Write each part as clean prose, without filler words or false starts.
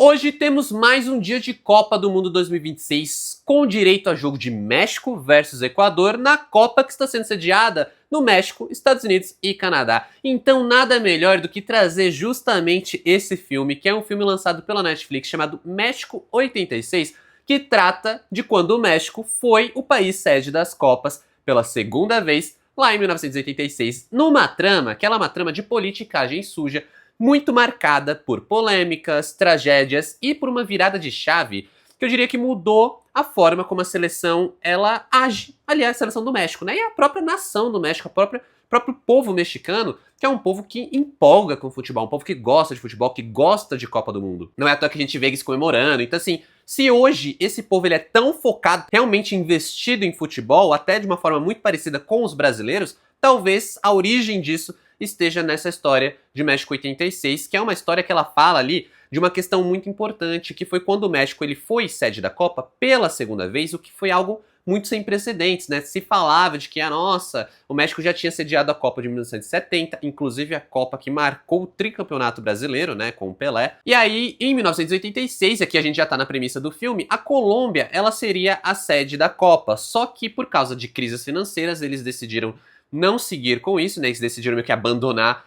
Hoje temos mais um dia de Copa do Mundo 2026, com direito a jogo de México versus Equador na Copa que está sendo sediada no México, Estados Unidos e Canadá. Então nada melhor do que trazer justamente esse filme, que é um filme lançado pela Netflix chamado México 86, que trata de quando o México foi o país sede das Copas pela segunda vez, lá em 1986, numa trama, que ela é uma trama de politicagem suja, muito marcada por polêmicas, tragédias e por uma virada de chave que eu diria que mudou a forma como a seleção ela age. Aliás, a seleção do México, né? E a própria nação do México, próprio povo mexicano, que é um povo que empolga com o futebol, um povo que gosta de futebol, que gosta de Copa do Mundo. Não é à toa que a gente vê eles comemorando. Então, assim, se hoje esse povo ele é tão focado, realmente investido em futebol, até de uma forma muito parecida com os brasileiros, talvez a origem disso esteja nessa história de México 86, que é uma história que ela fala ali de uma questão muito importante, que foi quando o México ele foi sede da Copa pela segunda vez, o que foi algo muito sem precedentes, né? Se falava de que, nossa, o México já tinha sediado a Copa de 1970, inclusive a Copa que marcou o tricampeonato brasileiro, né, com o Pelé. E aí, em 1986, aqui a gente já tá na premissa do filme, a Colômbia, ela seria a sede da Copa, só que por causa de crises financeiras, eles decidiram não seguir com isso, né? Eles decidiram meio que abandonar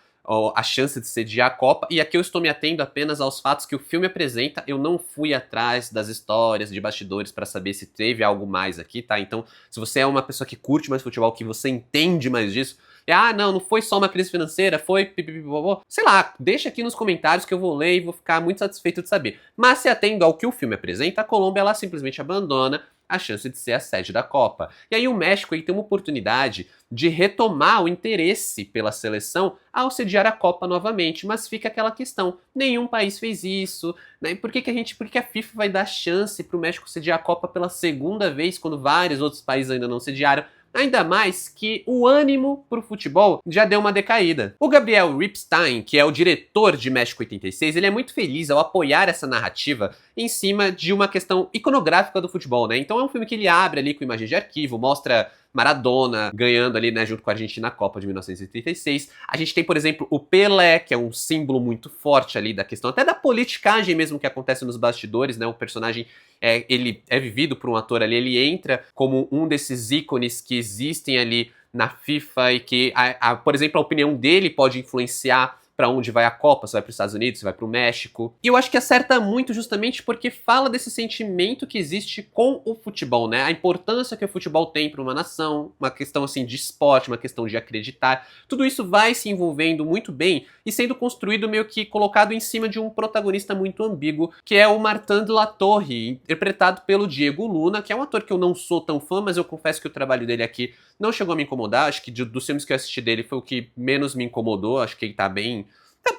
a chance de sediar a Copa, e aqui eu estou me atendo apenas aos fatos que o filme apresenta. Eu não fui atrás das histórias de bastidores para saber se teve algo mais aqui, tá? Então, se você é uma pessoa que curte mais futebol, que você entende mais disso, não foi só uma crise financeira, foi pipipipopô, sei lá, deixa aqui nos comentários que eu vou ler e vou ficar muito satisfeito de saber. Mas se atendo ao que o filme apresenta, a Colômbia ela simplesmente abandona a chance de ser a sede da Copa. E aí o México aí tem uma oportunidade de retomar o interesse pela seleção ao sediar a Copa novamente, mas fica aquela questão, nenhum país fez isso, né? Por que a FIFA vai dar chance para o México sediar a Copa pela segunda vez, quando vários outros países ainda não sediaram? Ainda mais que o ânimo pro futebol já deu uma decaída. O Gabriel Ripstein, que é o diretor de México 86, ele é muito feliz ao apoiar essa narrativa em cima de uma questão iconográfica do futebol, né? Então é um filme que ele abre ali com imagens de arquivo, mostra Maradona ganhando ali, né, junto com a Argentina na Copa de 1986. A gente tem, por exemplo, o Pelé, que é um símbolo muito forte ali da questão, até da politicagem mesmo que acontece nos bastidores, né? O personagem ele é vivido por um ator ali, ele entra como um desses ícones que existem ali na FIFA e que, por exemplo, a opinião dele pode influenciar para onde vai a Copa, se vai para os Estados Unidos, se vai para o México. E eu acho que acerta muito justamente porque fala desse sentimento que existe com o futebol, né? A importância que o futebol tem para uma nação, uma questão assim de esporte, uma questão de acreditar. Tudo isso vai se envolvendo muito bem e sendo construído meio que colocado em cima de um protagonista muito ambíguo, que é o Martin de la Torre, interpretado pelo Diego Luna, que é um ator que eu não sou tão fã, mas eu confesso que o trabalho dele aqui não chegou a me incomodar. Acho que dos filmes que eu assisti dele foi o que menos me incomodou. Acho que ele tá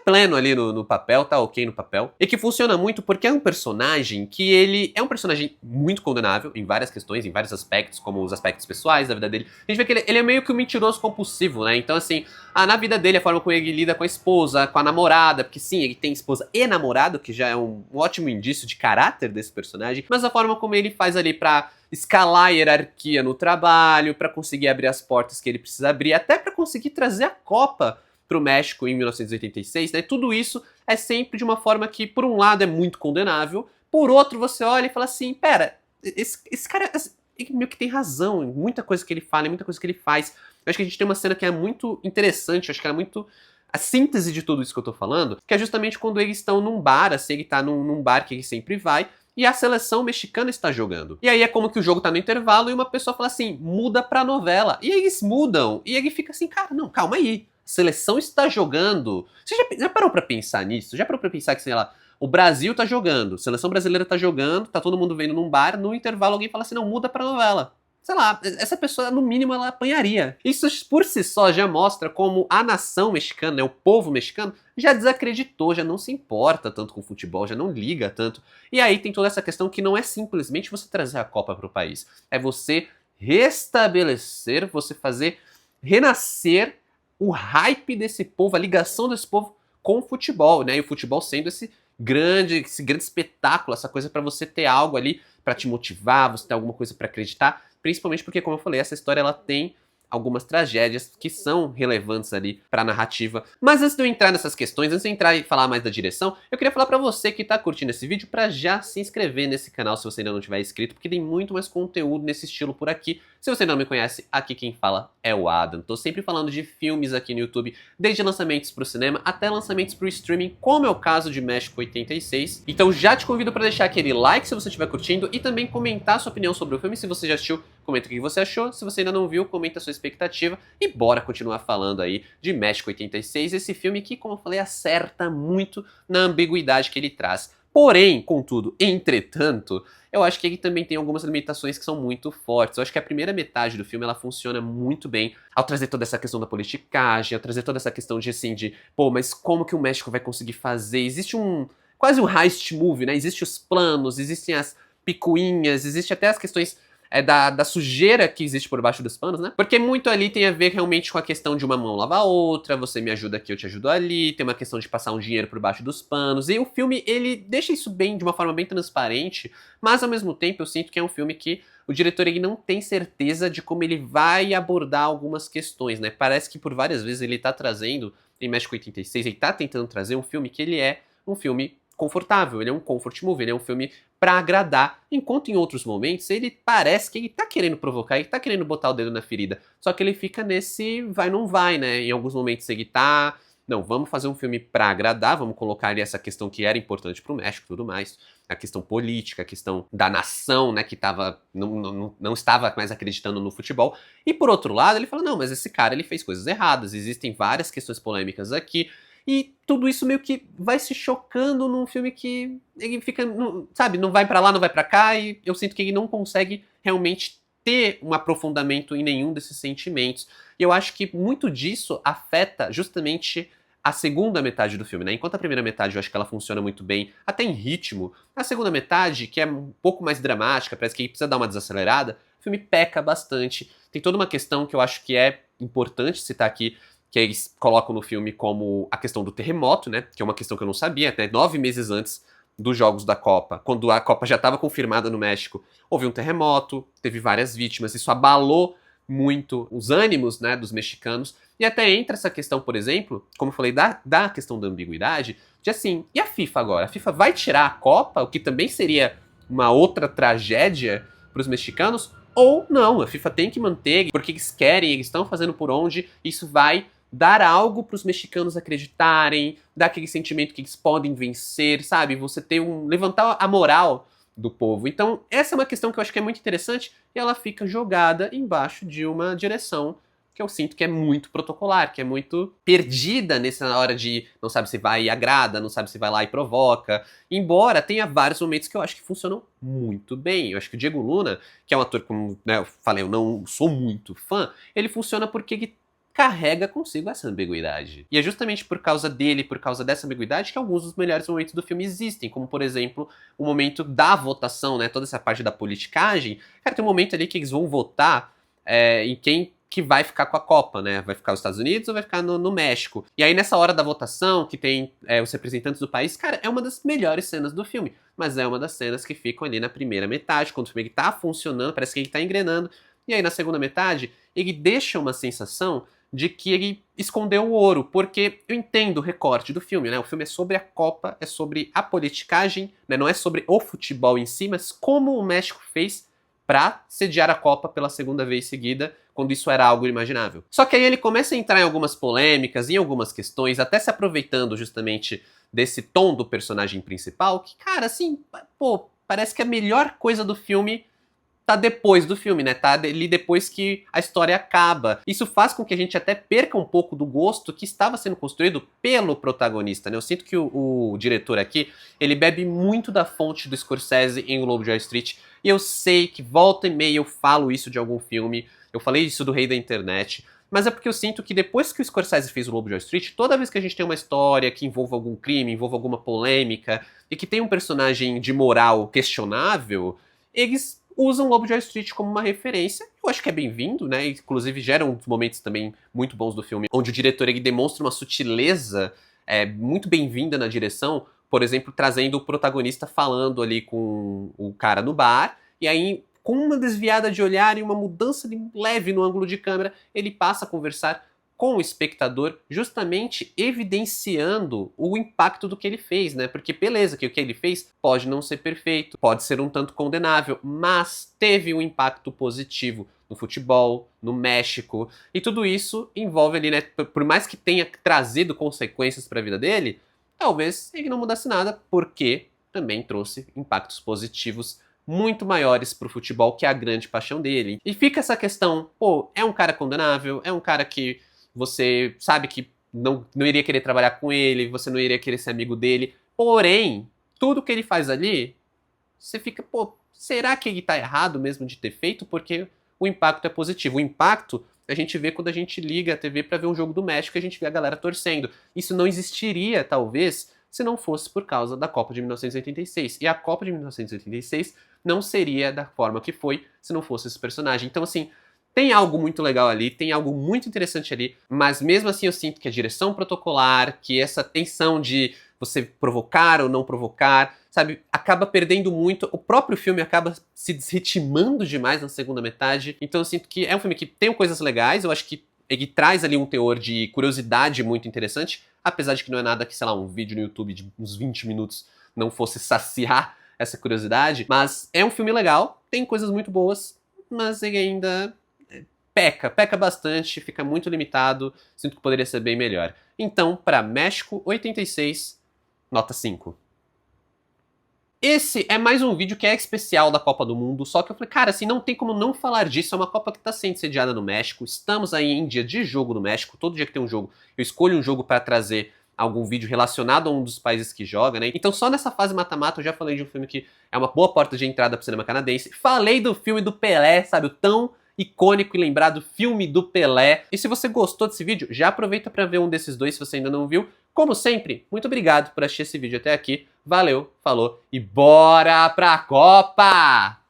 pleno ali no papel, tá ok no papel. E que funciona muito porque é um personagem que ele é um personagem muito condenável em várias questões, em vários aspectos, como os aspectos pessoais da vida dele. A gente vê que ele é meio que um mentiroso compulsivo, né? Então, assim, na vida dele, a forma como ele lida com a esposa, com a namorada, porque sim, ele tem esposa e namorado, que já é um ótimo indício de caráter desse personagem, mas a forma como ele faz ali pra escalar a hierarquia no trabalho, pra conseguir abrir as portas que ele precisa abrir, até pra conseguir trazer a Copa pro México em 1986, né? Tudo isso é sempre de uma forma que, por um lado, é muito condenável, por outro, você olha e fala assim, pera, esse cara ele meio que tem razão em muita coisa que ele fala, em muita coisa que ele faz. Eu acho que a gente tem uma cena que é muito interessante, eu acho que ela é muito a síntese de tudo isso que eu tô falando, que é justamente quando eles estão num bar, assim, ele tá num bar que ele sempre vai, e a seleção mexicana está jogando. E aí é como que o jogo tá no intervalo e uma pessoa fala assim, muda pra novela. E eles mudam, e ele fica assim, cara, não, calma aí. Seleção está jogando. Você já parou pra pensar nisso? Já parou pra pensar que, sei lá, o Brasil tá jogando, a seleção brasileira tá jogando, tá todo mundo vendo num bar, no intervalo alguém fala assim, não, muda pra novela. Sei lá, essa pessoa, no mínimo, ela apanharia. Isso por si só já mostra como a nação mexicana, né, o povo mexicano, já desacreditou, já não se importa tanto com o futebol, já não liga tanto. E aí tem toda essa questão que não é simplesmente você trazer a Copa pro país. É você restabelecer, você fazer renascer o hype desse povo, a ligação desse povo com o futebol, né? E o futebol sendo esse grande espetáculo, essa coisa para você ter algo ali para te motivar, você ter alguma coisa para acreditar, principalmente porque, como eu falei, essa história ela tem algumas tragédias que são relevantes ali pra narrativa. Mas antes de eu entrar nessas questões, antes de eu entrar e falar mais da direção, eu queria falar pra você que tá curtindo esse vídeo pra já se inscrever nesse canal se você ainda não tiver inscrito, porque tem muito mais conteúdo nesse estilo por aqui. Se você não me conhece, aqui quem fala é o Adam. Tô sempre falando de filmes aqui no YouTube, desde lançamentos pro cinema até lançamentos pro streaming, como é o caso de México 86. Então já te convido pra deixar aquele like se você estiver curtindo e também comentar sua opinião sobre o filme. Se você já assistiu, comenta o que você achou. Se você ainda não viu, comenta a sua expectativa. E bora continuar falando aí de México 86, esse filme que, como eu falei, acerta muito na ambiguidade que ele traz. Porém, contudo, entretanto, eu acho que ele também tem algumas limitações que são muito fortes. Eu acho que a primeira metade do filme, ela funciona muito bem ao trazer toda essa questão da politicagem, ao trazer toda essa questão de, assim, de, pô, mas como que o México vai conseguir fazer? Existe quase um heist movie, né? Existem os planos, existem as picuinhas, existe até as questões da sujeira que existe por baixo dos panos, né? Porque muito ali tem a ver realmente com a questão de uma mão lavar a outra, você me ajuda aqui, eu te ajudo ali, tem uma questão de passar um dinheiro por baixo dos panos, e o filme, ele deixa isso bem, de uma forma bem transparente, mas ao mesmo tempo eu sinto que é um filme que o diretor ele não tem certeza de como ele vai abordar algumas questões, né? Parece que por várias vezes ele tá trazendo, em México 86, ele tá tentando trazer um filme que ele é um filme confortável, ele é um comfort movie, ele é um filme pra agradar, enquanto em outros momentos ele parece que ele tá querendo provocar, ele tá querendo botar o dedo na ferida, só que ele fica nesse vai não vai, né? Em alguns momentos ele tá, não, vamos fazer um filme pra agradar, vamos colocar ali essa questão que era importante pro México e tudo mais, a questão política, a questão da nação, né, que não estava mais acreditando no futebol, e por outro lado ele fala, não, mas esse cara ele fez coisas erradas, existem várias questões polêmicas aqui, e tudo isso meio que vai se chocando num filme que ele fica, sabe, não vai pra lá, não vai pra cá, e eu sinto que ele não consegue realmente ter um aprofundamento em nenhum desses sentimentos. E eu acho que muito disso afeta justamente a segunda metade do filme, né? Enquanto a primeira metade eu acho que ela funciona muito bem, até em ritmo, a segunda metade, que é um pouco mais dramática, parece que precisa dar uma desacelerada, o filme peca bastante. Tem toda uma questão que eu acho que é importante citar aqui, que eles colocam no filme como a questão do terremoto, né? Que é uma questão que eu não sabia, até 9 meses antes dos Jogos da Copa, quando a Copa já estava confirmada no México, houve um terremoto, teve várias vítimas, isso abalou muito os ânimos, né, dos mexicanos, e até entra essa questão, por exemplo, como eu falei, da questão da ambiguidade, de assim, e a FIFA agora? A FIFA vai tirar a Copa, o que também seria uma outra tragédia para os mexicanos, ou não, a FIFA tem que manter, porque eles querem, eles estão fazendo por onde, isso vai dar algo para os mexicanos acreditarem, dar aquele sentimento que eles podem vencer, sabe? Você ter levantar a moral do povo. Então, essa é uma questão que eu acho que é muito interessante e ela fica jogada embaixo de uma direção que eu sinto que é muito protocolar, que é muito perdida nessa hora de não sabe se vai e agrada, não sabe se vai lá e provoca. Embora tenha vários momentos que eu acho que funcionam muito bem. Eu acho que o Diego Luna, que é um ator, como, né, eu falei, eu não sou muito fã, ele funciona porque ele carrega consigo essa ambiguidade. E é justamente por causa dele, por causa dessa ambiguidade, que alguns dos melhores momentos do filme existem, como por exemplo, o momento da votação, né, toda essa parte da politicagem. Cara, tem um momento ali que eles vão votar em quem que vai ficar com a Copa, né? Vai ficar os Estados Unidos ou vai ficar no México? E aí nessa hora da votação, que tem os representantes do país, cara, é uma das melhores cenas do filme, mas é uma das cenas que ficam ali na primeira metade, quando o filme tá funcionando, parece que ele tá engrenando, e aí na segunda metade, ele deixa uma sensação de que ele escondeu o ouro, porque eu entendo o recorte do filme, né? O filme é sobre a Copa, é sobre a politicagem, né? Não é sobre o futebol em si, mas como o México fez para sediar a Copa pela segunda vez seguida, quando isso era algo inimaginável. Só que aí ele começa a entrar em algumas polêmicas, em algumas questões, até se aproveitando justamente desse tom do personagem principal, que, cara, assim, pô, parece que a melhor coisa do filme tá depois do filme, né? Tá ali depois que a história acaba. Isso faz com que a gente até perca um pouco do gosto que estava sendo construído pelo protagonista, né? Eu sinto que o diretor aqui, ele bebe muito da fonte do Scorsese em O Lobo de Wall Street, e eu sei que volta e meia eu falo isso de algum filme, eu falei isso do Rei da Internet, mas é porque eu sinto que depois que o Scorsese fez O Lobo de Wall Street, toda vez que a gente tem uma história que envolva algum crime, envolva alguma polêmica, e que tem um personagem de moral questionável, eles usam Lobo de Wall Street como uma referência. Eu acho que é bem-vindo, né? Inclusive gera uns momentos também muito bons do filme, onde o diretor ele demonstra uma sutileza muito bem-vinda na direção, por exemplo, trazendo o protagonista falando ali com o cara no bar, e aí com uma desviada de olhar e uma mudança leve no ângulo de câmera, ele passa a conversar com o espectador, justamente evidenciando o impacto do que ele fez, né? Porque beleza, que o que ele fez pode não ser perfeito, pode ser um tanto condenável, mas teve um impacto positivo no futebol, no México, e tudo isso envolve ali, né? Por mais que tenha trazido consequências para a vida dele, talvez ele não mudasse nada, porque também trouxe impactos positivos muito maiores pro futebol, que é a grande paixão dele. E fica essa questão, pô, é um cara condenável, é um cara que você sabe que não iria querer trabalhar com ele, você não iria querer ser amigo dele, porém, tudo que ele faz ali, você fica, pô, será que ele tá errado mesmo de ter feito? Porque o impacto é positivo. O impacto a gente vê quando a gente liga a TV para ver um jogo do México e a gente vê a galera torcendo. Isso não existiria, talvez, se não fosse por causa da Copa de 1986. E a Copa de 1986 não seria da forma que foi se não fosse esse personagem. Então, assim, tem algo muito legal ali, tem algo muito interessante ali, mas mesmo assim eu sinto que a direção protocolar, que essa tensão de você provocar ou não provocar, sabe, acaba perdendo muito, o próprio filme acaba se desritimando demais na segunda metade, então eu sinto que é um filme que tem coisas legais, eu acho que ele traz ali um teor de curiosidade muito interessante, apesar de que não é nada que, sei lá, um vídeo no YouTube de uns 20 minutos não fosse saciar essa curiosidade, mas é um filme legal, tem coisas muito boas, mas ele ainda peca bastante, fica muito limitado, sinto que poderia ser bem melhor. Então, para México 86, nota 5. Esse é mais um vídeo que é especial da Copa do Mundo, só que eu falei, cara, assim, não tem como não falar disso, é uma Copa que está sendo sediada no México, estamos aí em dia de jogo no México, todo dia que tem um jogo, eu escolho um jogo para trazer algum vídeo relacionado a um dos países que joga, né? Então só nessa fase mata-mata eu já falei de um filme que é uma boa porta de entrada pro cinema canadense, falei do filme do Pelé, sabe, o tão icônico e lembrado filme do Pelé. E se você gostou desse vídeo, já aproveita para ver um desses dois se você ainda não viu. Como sempre, muito obrigado por assistir esse vídeo até aqui. Valeu, falou e bora pra Copa!